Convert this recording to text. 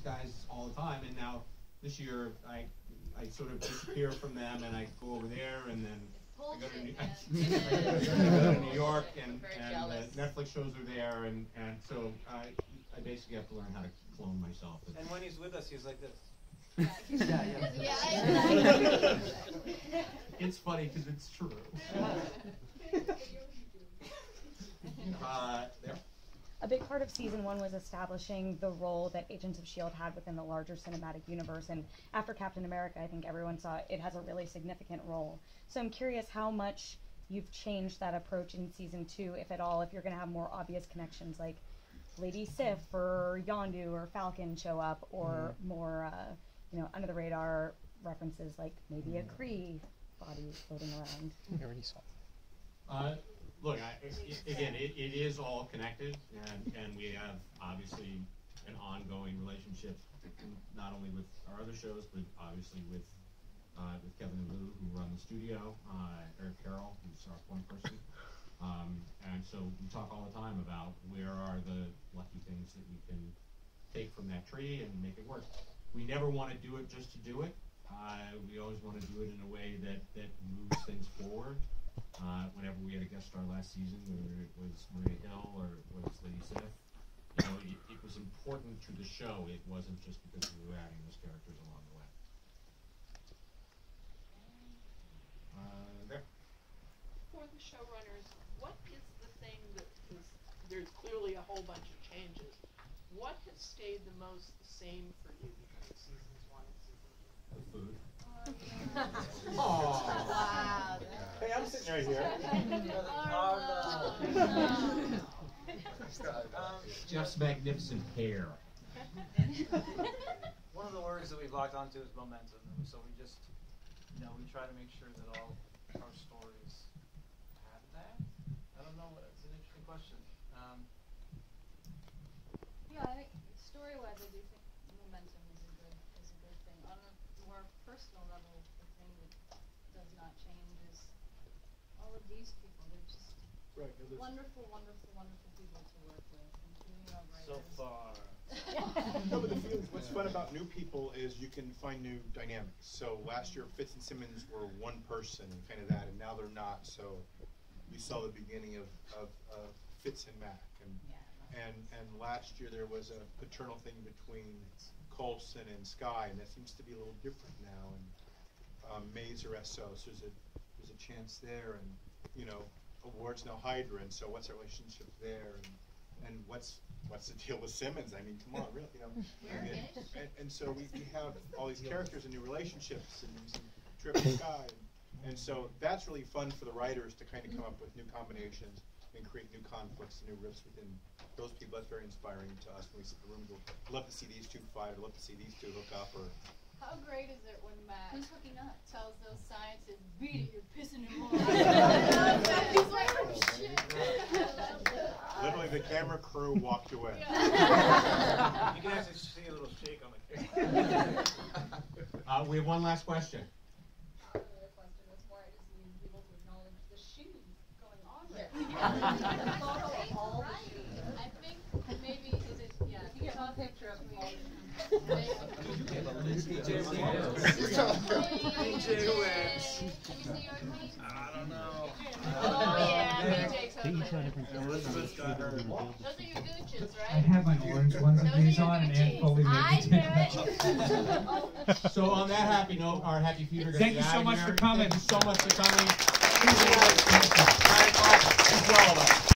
guys all the time, and now this year I sort of disappear from them, and I go over there, and then I go to New York, and the Netflix shows are there, and so I basically have to learn how to clone myself. And when he's with us, he's like this. Yeah. It's funny because it's true. There. A big part of season 1 was establishing the role that Agents of S.H.I.E.L.D. had within the larger cinematic universe, and after Captain America, I think everyone saw it has a really significant role. So I'm curious how much you've changed that approach in season 2, if at all, if you're going to have more obvious connections like Lady Sif or Yondu or Falcon show up, or more, under the radar references like maybe a Kree body floating around. I already saw. Look, again, it is all connected, and we have obviously an ongoing relationship, not only with our other shows, but obviously with Kevin and Lou, who run the studio, Eric Carroll, who's our point person, and so we talk all the time about where are the lucky things that we can take from that tree and make it work. We never want to do it just to do it. We always want to do it in a way that moves things forward. Whenever we had a guest star last season, whether it was Maria Hill or it was Lady Sif, it was important to the show. It wasn't just because we were adding those characters along the way. There. For the showrunners, what is the thing that is, there's clearly a whole bunch of changes. What has stayed the most the same for you between seasons 1 and season 2? The food. Wow. Hey, I'm sitting right here. Jeff's magnificent hair. One of the words that we've locked onto is momentum. So we just, we try to make sure that all our stories have that. I don't know. It's an interesting question. Yeah, I think story-wise, I do think momentum is a good thing. On a more personal level, the thing that does not change is all of these people. They're just wonderful, wonderful, wonderful people to work with, including our writers. So far. No, but what's fun about new people is you can find new dynamics. So last year, Fitz and Simmons were one person, kind of that, and now they're not. So we saw the beginning of Fitz and Mac, and last year there was a paternal thing between Coulson and Skye, and that seems to be a little different now. And Mazer SO, so there's a chance there, and Award's now Hydra, and so what's our relationship there, and what's the deal with Simmons? I mean, come on, really, and so we have all these characters and new relationships and Trip and Skye, and so that's really fun for the writers to kind of come up with new combinations and create new conflicts and new rifts within those people. That's very inspiring to us when we sit in the room and go, I'd love to see these two fight, I'd love to see these two hook up, or how great is it when Matt tells those scientists, beat it, you're pissing him off. He's like, oh shit. Literally, the camera crew walked away. Yeah. You can actually see a little shake on the camera. We have one last question. The question was more, I just need people to acknowledge the shoes going on right now. I think maybe, is it, yeah, if you saw a picture of me. I don't know. Oh yeah, BJ totally. Elizabeth got her. Those are your Gucci's, right? I have my orange ones of these on, and Ann Foley made me take them off. So on that happy note, our happy feeder. Thank you so much for coming. Thank you so much for coming.